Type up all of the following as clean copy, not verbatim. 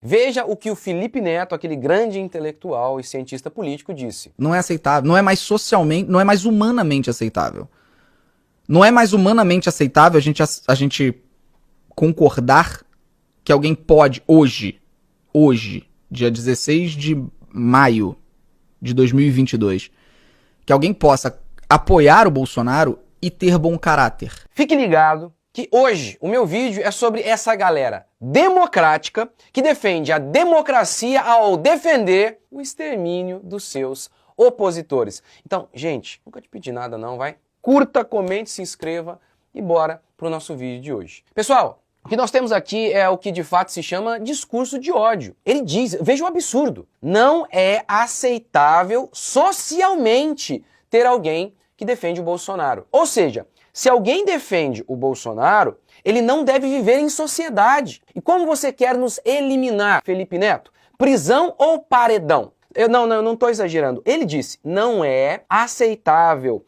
Veja o que o Felipe Neto, aquele grande intelectual e cientista político, disse. Não é aceitável, não é mais socialmente, não é mais humanamente aceitável. Não é mais humanamente aceitável a gente concordar que alguém pode, hoje, dia 16 de maio de 2022, que alguém possa apoiar o Bolsonaro e ter bom caráter. Fique ligado que hoje o meu vídeo é sobre essa galera democrática que defende a democracia ao defender o extermínio dos seus opositores. Então, gente, nunca te pedi nada não, vai? Curta, comente, se inscreva e bora pro nosso vídeo de hoje. Pessoal, o que nós temos aqui é o que de fato se chama discurso de ódio. Ele diz, veja o absurdo, não é aceitável socialmente ter alguém que defende o Bolsonaro. Ou seja, se alguém defende o Bolsonaro, ele não deve viver em sociedade. E como você quer nos eliminar, Felipe Neto? Prisão ou paredão? Eu não estou exagerando. Ele disse, não é aceitável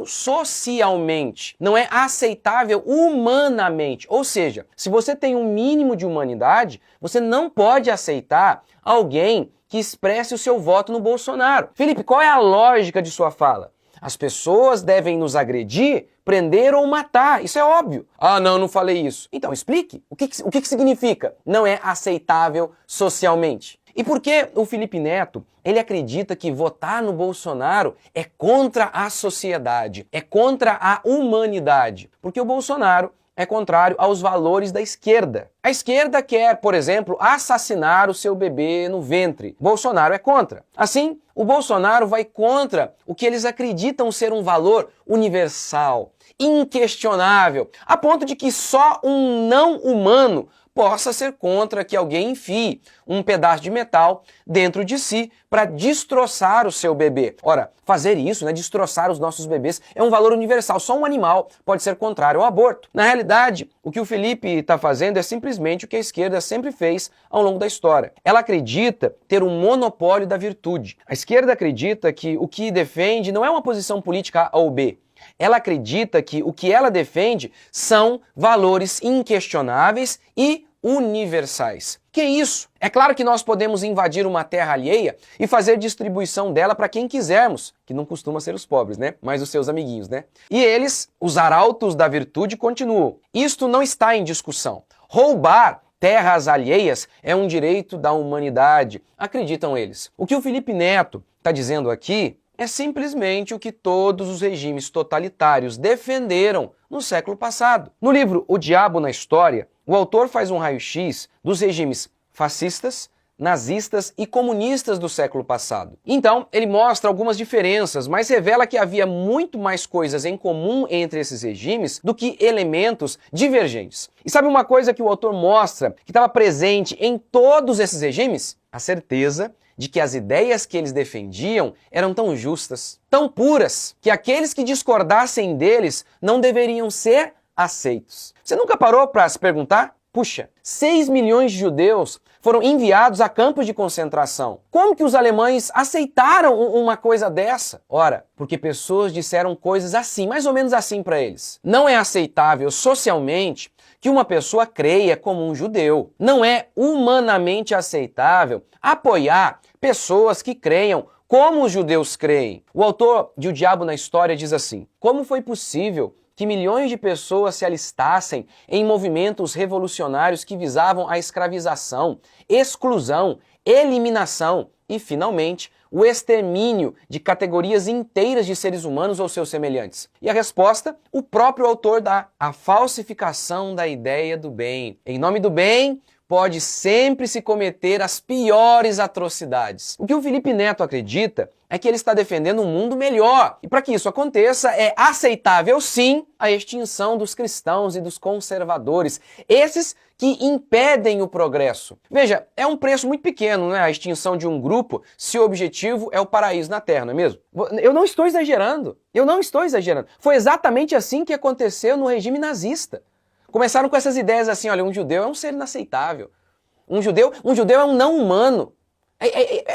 socialmente, não é aceitável humanamente. Ou seja, se você tem um mínimo de humanidade, você não pode aceitar alguém que expresse o seu voto no Bolsonaro. Felipe, qual é a lógica de sua fala? As pessoas devem nos agredir, prender ou matar. Isso é óbvio. Ah, não falei isso. Então, explique. O que significa? Não é aceitável socialmente. E por que o Felipe Neto, ele acredita que votar no Bolsonaro é contra a sociedade, é contra a humanidade? Porque o Bolsonaro é contrário aos valores da esquerda. A esquerda quer, por exemplo, assassinar o seu bebê no ventre. Bolsonaro é contra. Assim, o Bolsonaro vai contra o que eles acreditam ser um valor universal, inquestionável, a ponto de que só um não humano possa ser contra que alguém enfie um pedaço de metal dentro de si para destroçar o seu bebê. Ora, fazer isso, né, destroçar os nossos bebês, é um valor universal. Só um animal pode ser contrário ao aborto. Na realidade, o que o Felipe está fazendo é simplesmente o que a esquerda sempre fez ao longo da história. Ela acredita ter um monopólio da virtude. A esquerda acredita que o que defende não é uma posição política A ou B. Ela acredita que o que ela defende são valores inquestionáveis e universais. Que isso? É claro que nós podemos invadir uma terra alheia e fazer distribuição dela para quem quisermos, que não costuma ser os pobres, né? Mas os seus amiguinhos, né? E eles, os arautos da virtude, continuam. Isto não está em discussão. Roubar terras alheias é um direito da humanidade, acreditam eles. O que o Felipe Neto está dizendo aqui é simplesmente o que todos os regimes totalitários defenderam no século passado. No livro O Diabo na História, o autor faz um raio-x dos regimes fascistas, nazistas e comunistas do século passado. Então, ele mostra algumas diferenças, mas revela que havia muito mais coisas em comum entre esses regimes do que elementos divergentes. E sabe uma coisa que o autor mostra que estava presente em todos esses regimes? A certeza de que as ideias que eles defendiam eram tão justas, tão puras, que aqueles que discordassem deles não deveriam ser aceitos. Você nunca parou para se perguntar? Puxa, 6 milhões de judeus foram enviados a campos de concentração. Como que os alemães aceitaram uma coisa dessa? Ora, porque pessoas disseram coisas assim, mais ou menos assim para eles. Não é aceitável socialmente que uma pessoa creia como um judeu. Não é humanamente aceitável apoiar pessoas que creiam como os judeus creem. O autor de O Diabo na História diz assim: como foi possível que milhões de pessoas se alistassem em movimentos revolucionários que visavam a escravização, exclusão, eliminação e, finalmente, o extermínio de categorias inteiras de seres humanos ou seus semelhantes? E a resposta, o próprio autor dá: a falsificação da ideia do bem. Em nome do bem, pode sempre se cometer as piores atrocidades. O que o Felipe Neto acredita é que ele está defendendo um mundo melhor. E para que isso aconteça, é aceitável sim a extinção dos cristãos e dos conservadores, esses que impedem o progresso. Veja, é um preço muito pequeno, né, a extinção de um grupo, se o objetivo é o paraíso na Terra, não é mesmo? Eu não estou exagerando. Foi exatamente assim que aconteceu no regime nazista. Começaram com essas ideias assim: olha, um judeu é um ser inaceitável. Um judeu é um não humano.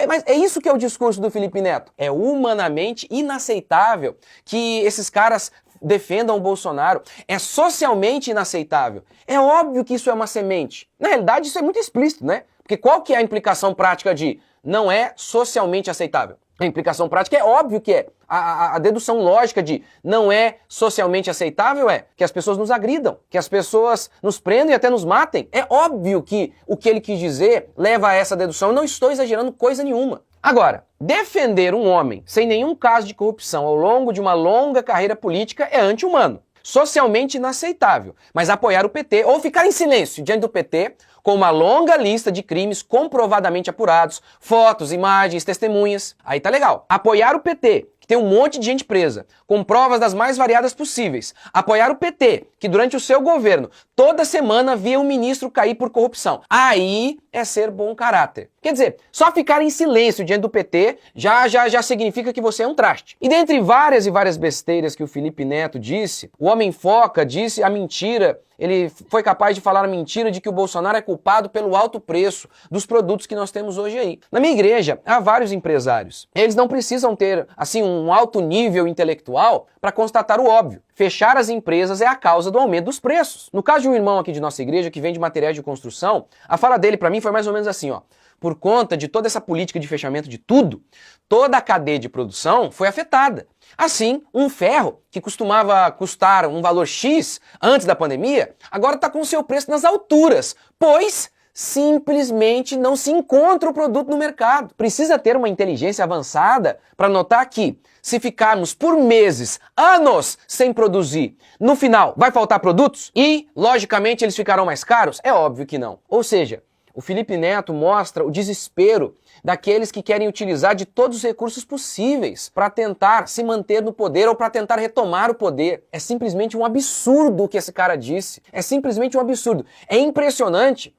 Mas é isso que é o discurso do Felipe Neto. É humanamente inaceitável que esses caras defendam o Bolsonaro. É socialmente inaceitável. É óbvio que isso é uma semente. Na realidade, isso é muito explícito, né? Porque qual que é a implicação prática de não é socialmente aceitável? A implicação prática é óbvio que é. A dedução lógica de não é socialmente aceitável é que as pessoas nos agridam, que as pessoas nos prendam e até nos matem. É óbvio que o que ele quis dizer leva a essa dedução. Eu não estou exagerando coisa nenhuma. Agora, defender um homem sem nenhum caso de corrupção ao longo de uma longa carreira política é anti-humano. Socialmente inaceitável, mas apoiar o PT ou ficar em silêncio diante do PT com uma longa lista de crimes comprovadamente apurados, fotos, imagens, testemunhas, aí tá legal. Apoiar o PT, que tem um monte de gente presa, com provas das mais variadas possíveis. Apoiar o PT, que durante o seu governo, toda semana via um ministro cair por corrupção. Aí é ser bom caráter. Quer dizer, só ficar em silêncio diante do PT já significa que você é um traste. E dentre várias e várias besteiras que o Felipe Neto disse, o Homem Foca disse a mentira. Ele foi capaz de falar a mentira de que o Bolsonaro é culpado pelo alto preço dos produtos que nós temos hoje aí. Na minha igreja, há vários empresários. Eles não precisam ter, assim, um alto nível intelectual para constatar o óbvio. Fechar as empresas é a causa do aumento dos preços. No caso de um irmão aqui de nossa igreja que vende materiais de construção, a fala dele para mim foi mais ou menos assim, ó. Por conta de toda essa política de fechamento de tudo, toda a cadeia de produção foi afetada. Assim, um ferro que costumava custar um valor X antes da pandemia, agora está com o seu preço nas alturas, pois simplesmente não se encontra o produto no mercado. Precisa ter uma inteligência avançada para notar que, se ficarmos por meses, anos sem produzir, no final vai faltar produtos? E, logicamente, eles ficarão mais caros? É óbvio que não. Ou seja, o Felipe Neto mostra o desespero daqueles que querem utilizar de todos os recursos possíveis para tentar se manter no poder ou para tentar retomar o poder. É simplesmente um absurdo o que esse cara disse. É simplesmente um absurdo. É impressionante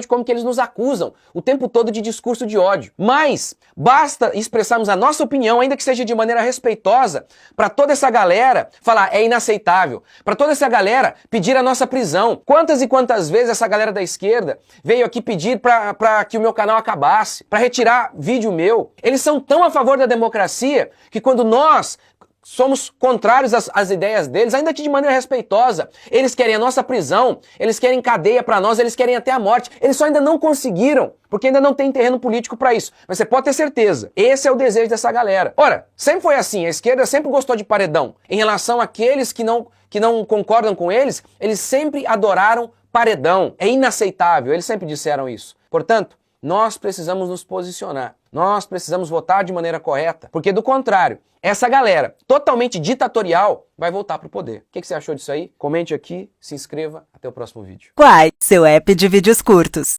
como que eles nos acusam o tempo todo de discurso de ódio. Mas basta expressarmos a nossa opinião, ainda que seja de maneira respeitosa, para toda essa galera falar é inaceitável, para toda essa galera pedir a nossa prisão. Quantas e quantas vezes essa galera da esquerda veio aqui pedir para que o meu canal acabasse, para retirar vídeo meu. Eles são tão a favor da democracia que quando nós somos contrários às ideias deles, ainda que de maneira respeitosa, eles querem a nossa prisão, eles querem cadeia para nós, eles querem até a morte. Eles só ainda não conseguiram, porque ainda não tem terreno político para isso. Mas você pode ter certeza, esse é o desejo dessa galera. Ora, sempre foi assim, a esquerda sempre gostou de paredão. Em relação àqueles que não concordam com eles sempre adoraram paredão. É inaceitável, eles sempre disseram isso. Portanto, nós precisamos nos posicionar. Nós precisamos votar de maneira correta, porque do contrário, essa galera totalmente ditatorial vai voltar pro poder. O que você achou disso aí? Comente aqui, se inscreva, até o próximo vídeo. Quai, seu app de vídeos curtos.